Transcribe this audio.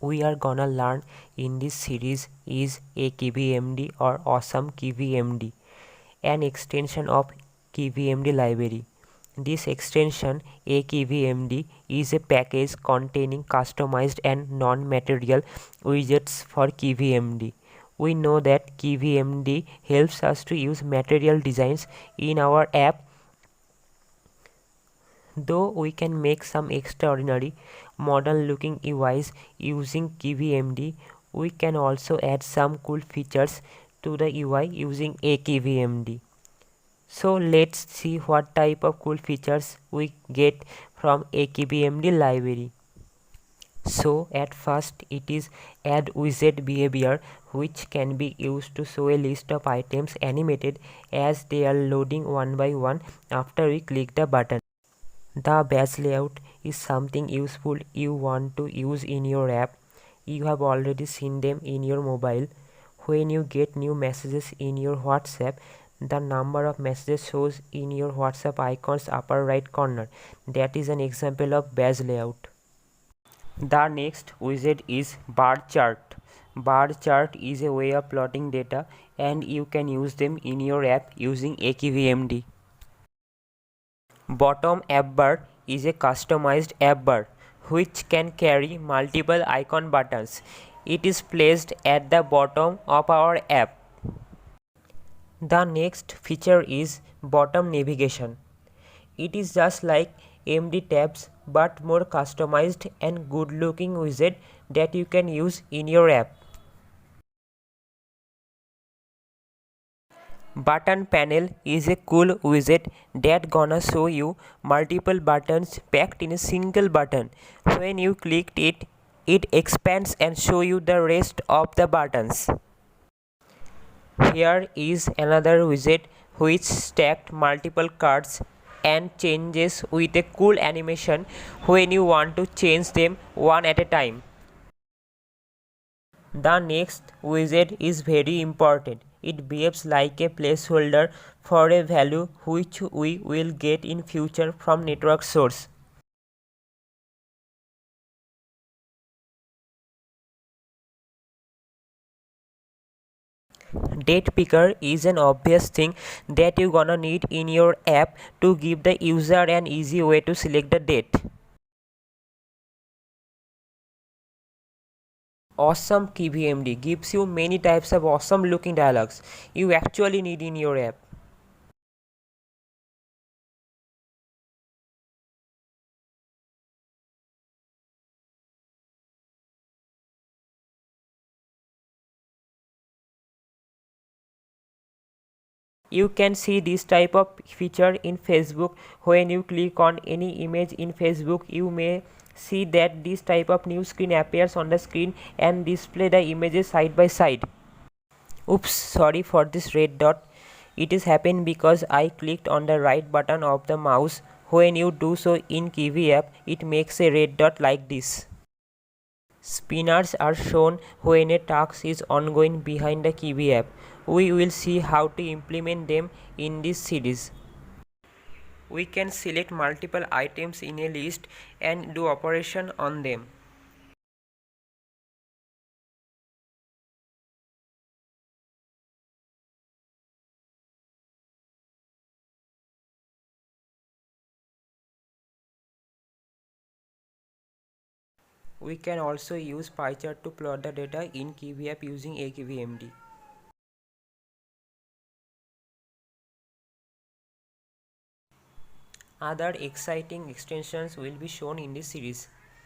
we are gonna learn in this series is AKVMD or Awesome KVMD, an extension of KVMD library. This extension AKVMD is a package containing customized and non-material widgets for KVMD. We know that KVMD helps us to use material designs in our app. Though we can make some extraordinary modern looking UIs using KVMD, we can also add some cool features to the UI using AKVMD. So let's see what type of cool features we get from AKVMD library. So at first it is add widget behavior, which can be used to show a list of items animated as they are loading one by one after we click the button. The badge layout is something useful you want to use in your app. You have already seen them in your mobile. When you get new messages in your WhatsApp, the number of messages shows in your WhatsApp icon's upper right corner. That is an example of badge layout. The next widget is bar chart. Bar chart is a way of plotting data and you can use them in your app using AKVMD. Bottom app bar is a customized app bar which can carry multiple icon buttons. It is placed at the bottom of our app. The next feature is bottom navigation. It is just like MD tabs but more customized and good looking widget that you can use in your app. Button panel is a cool widget that gonna show you multiple buttons packed in a single button. When you clicked it, it expands and show you the rest of the buttons. Here is another widget which stacked multiple cards and changes with a cool animation when you want to change them one at a time. The next widget is very important. It behaves like a placeholder for a value which we will get in future from network source. Date picker is an obvious thing that you gonna need in your app to give the user an easy way to select the date. Awesome KVMD gives you many types of awesome looking dialogues you actually need in your app. You can see this type of feature in Facebook. When you click on any image in Facebook, you may see that this type of new screen appears on the screen and display the images side by side. Oops, sorry for this red dot. It is happened because I clicked on the right button of the mouse. When you do so in Kiwi app, it makes a red dot like this. Spinners are shown when a task is ongoing behind the Kiwi app. We will see how to implement them in this series. We can select multiple items in a list and do operation on them. We can also use pie chart to plot the data in Kiwi app using AKVMD. Other exciting extensions will be shown in this series.